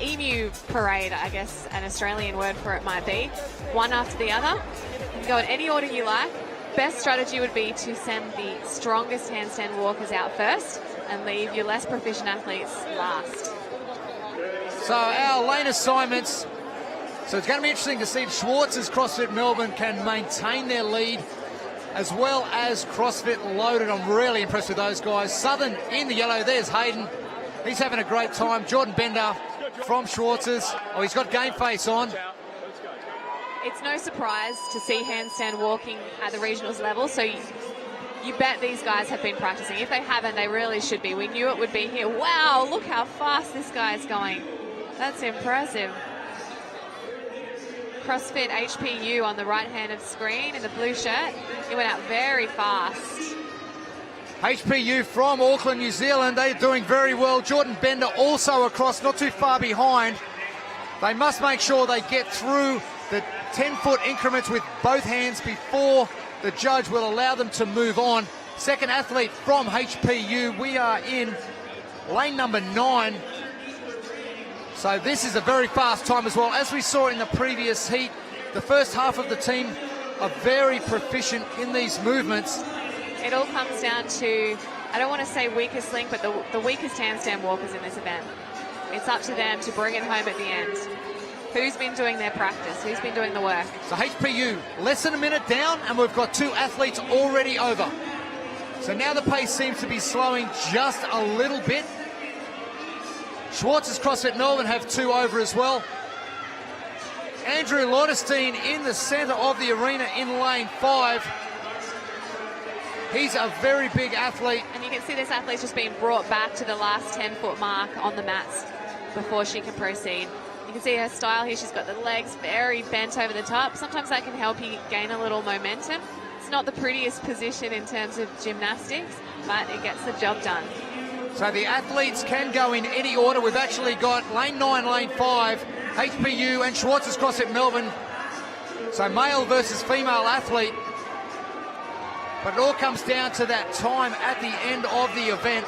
emu parade, I guess an Australian word for it might be, one after the other. You can go in any order you like. Best strategy would be to send the strongest handstand walkers out first and leave your less proficient athletes last. So our lane assignments, so it's going to be interesting to see if Schwartz's CrossFit Melbourne can maintain their lead, as well as CrossFit Loaded. I'm really impressed with those guys. Southern in the yellow, there's Hayden. He's having a great time. Jordan Bender from Schwartz's. Oh, he's got game face on. It's no surprise to see handstand walking at the regionals level, so you bet these guys have been practicing. If they haven't, they really should be. We knew it would be here. Wow, look how fast this guy is going. That's impressive. CrossFit HPU on the right hand of screen in the blue shirt. He went out very fast. HPU from Auckland, New Zealand. They're doing very well. Jordan Bender also across, not too far behind. They must make sure they get through the 10-foot increments with both hands before the judge will allow them to move on. Second athlete from HPU. We are in lane number 9. So this is a very fast time as well. As we saw in the previous heat, the first half of the team are very proficient in these movements. It all comes down to, I don't want to say weakest link, but the weakest handstand walkers in this event. It's up to them to bring it home at the end. Who's been doing their practice? Who's been doing the work? So HPU, less than a minute down, and we've got 2 athletes already over. So now the pace seems to be slowing just a little bit. Schwartz's CrossFit Melbourne have 2 over as well. Andrew Lauderstein in the centre of the arena in lane 5. He's a very big athlete. And you can see this athlete's just being brought back to the last 10-foot mark on the mats before she can proceed. You can see her style here. She's got the legs very bent over the top. Sometimes that can help you gain a little momentum. It's not the prettiest position in terms of gymnastics, but it gets the job done. So the athletes can go in any order. We've actually got lane 9, lane 5, HPU and Schwartz's CrossFit Melbourne. So male versus female athlete. But it all comes down to that time at the end of the event.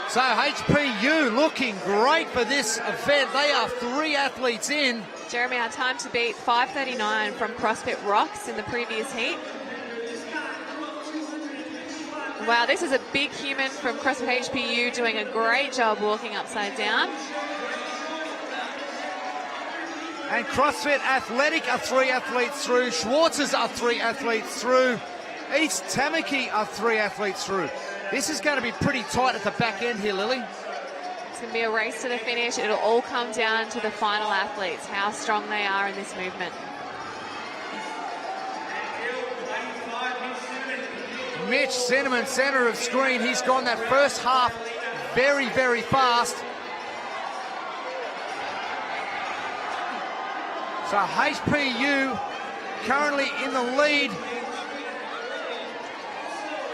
So HPU looking great for this event. They are 3 athletes in. Jeremy, our time to beat 5:39 from CrossFit Rocks in the previous heat. Wow, this is a big human from CrossFit HPU doing a great job walking upside down. And CrossFit Athletic are 3 athletes through. Schwartz's are 3 athletes through. East Tamaki are 3 athletes through. This is going to be pretty tight at the back end here, Lily. It's going to be a race to the finish. It'll all come down to the final athletes, how strong they are in this movement. Mitch Cinnamon, center of screen. He's gone that first half very, very fast. So HPU currently in the lead.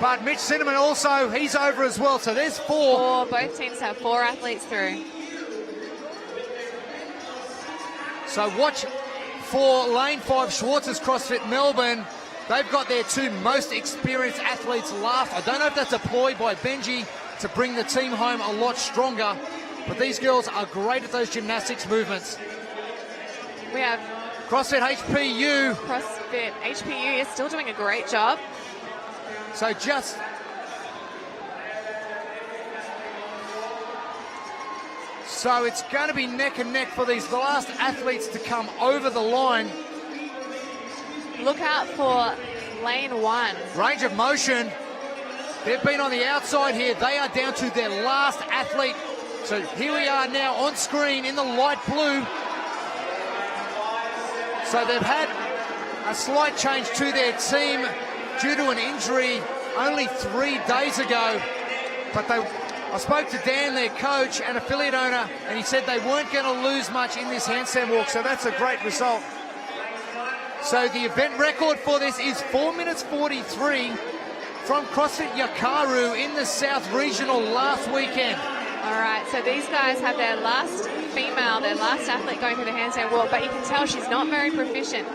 But Mitch Cinnamon also, he's over as well. So there's 4. Both teams have 4 athletes through. So watch for lane 5, Schwartz's CrossFit Melbourne. They've got their 2 most experienced athletes last. I don't know if that's a ploy by Benji to bring the team home a lot stronger, but these girls are great at those gymnastics movements. We have CrossFit HPU. CrossFit HPU is still doing a great job. So just so it's going to be neck and neck for these last athletes to come over the line. Look out for lane 1. Range of motion. They've been on the outside here. They are down to their last athlete. So here we are now on screen in the light blue. So they've had a slight change to their team due to an injury only 3 days ago. But I spoke to Dan, their coach and affiliate owner, and he said they weren't going to lose much in this handstand walk. So that's a great result. So the event record for this is 4 minutes 43 from CrossFit Yakaru in the South Regional last weekend. All right, so these guys have their last female, their last athlete going through the handstand walk, but you can tell she's not very proficient.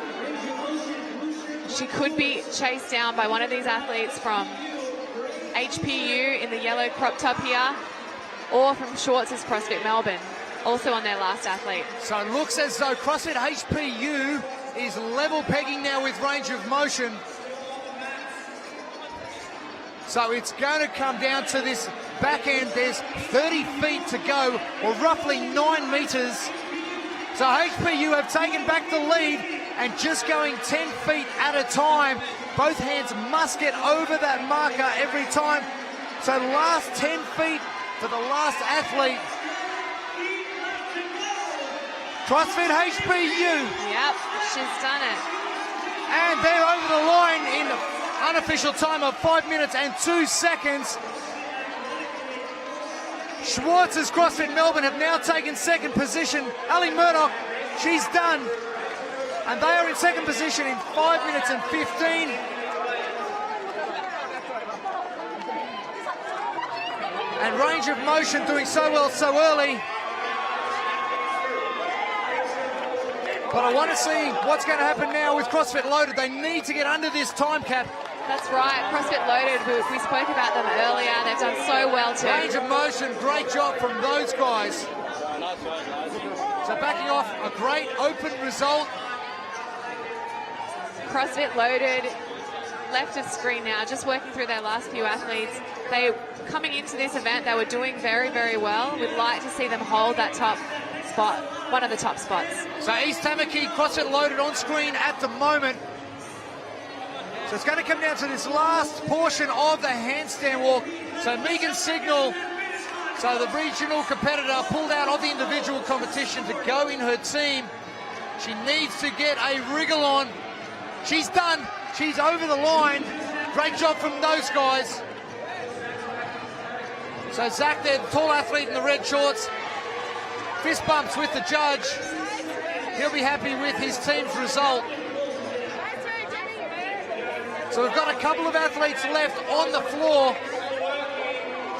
She could be chased down by one of these athletes from HPU in the yellow crop top here. or from Schwartz's CrossFit Melbourne, also on their last athlete. So it looks as though CrossFit HPU is level pegging now with range of motion. So it's going to come down to this back end. There's 30 feet to go, or roughly 9 meters. So HPU have taken back the lead and just going 10 feet at a time. Both hands must get over that marker every time. So last 10 feet for the last athlete. CrossFit HPU. Yep, she's done it. And they're over the line in the unofficial time of 5 minutes and 2 seconds. Schwartz's CrossFit Melbourne have now taken second position. Ali Murdoch, she's done. And they are in second position in 5 minutes and 15. And range of motion doing so well so early. But I want to see what's going to happen now with CrossFit Loaded. They need to get under this time cap. That's right, CrossFit Loaded, we spoke about them earlier. They've done so well too. Range of motion, great job from those guys. So backing off, a great open result. CrossFit Loaded left of screen now, just working through their last few athletes. They, coming into this event, they were doing very, very well. We'd like to see them hold that top spot, one of the top spots. So East Tamaki, CrossFit Loaded on screen at the moment. So it's going to come down to this last portion of the handstand walk. So Megan Signal, so the regional competitor, pulled out of the individual competition to go in her team. She needs to get a wriggle on. She's done. She's over the line. Great job from those guys. So Zach there, the tall athlete in the red shorts, fist bumps with the judge. He'll be happy with his team's result. So we've got a couple of athletes left on the floor.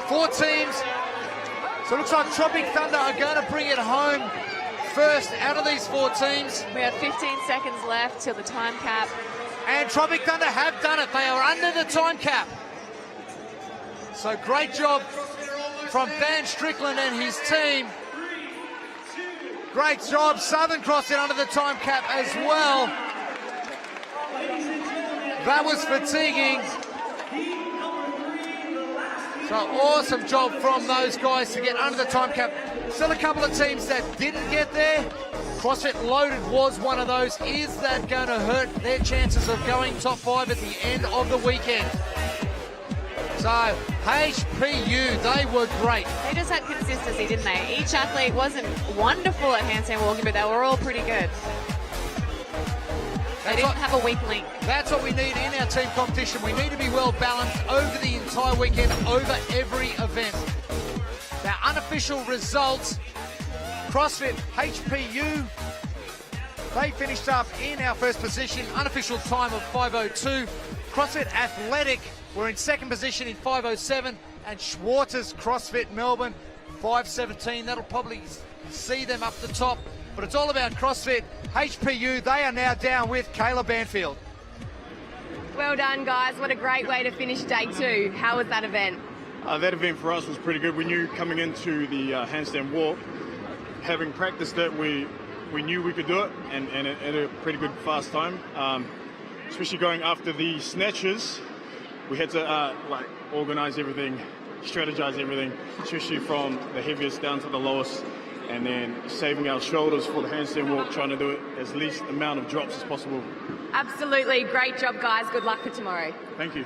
4 teams. So it looks like Tropic Thunder are going to bring it home first out of these 4 teams. We have 15 seconds left till the time cap. And Tropic Thunder have done it. They are under the time cap. So great job from Dan Strickland and his team. Great job, Southern CrossFit under the time cap as well. That was fatiguing. So awesome job from those guys to get under the time cap. Still a couple of teams that didn't get there. CrossFit Loaded was one of those. Is that going to hurt their chances of going top 5 at the end of the weekend? So HPU, they were great. They just had consistency, didn't they? Each athlete wasn't wonderful at handstand walking, but they were all pretty good. They didn't have a weak link. That's what we need in our team competition. We need to be well balanced over the entire weekend, over every event. Now, unofficial results. CrossFit HPU, they finished up in our first position, unofficial time of 5:02. CrossFit Athletic were in second position in 5:07, and Schwartz's CrossFit Melbourne 5:17. That'll probably see them up the top, but it's all about CrossFit HPU. They are now down with Kayla Banfield. Well done, guys. What a great way to finish day 2. How was that event? That event for us was pretty good. We knew coming into the handstand walk, having practiced it, we knew we could do it, and at a pretty good fast time. Especially going after the snatches, we had to organize everything, strategize everything, especially from the heaviest down to the lowest, and then saving our shoulders for the handstand walk, trying to do it as least amount of drops as possible. Absolutely. Great job, guys. Good luck for tomorrow. Thank you.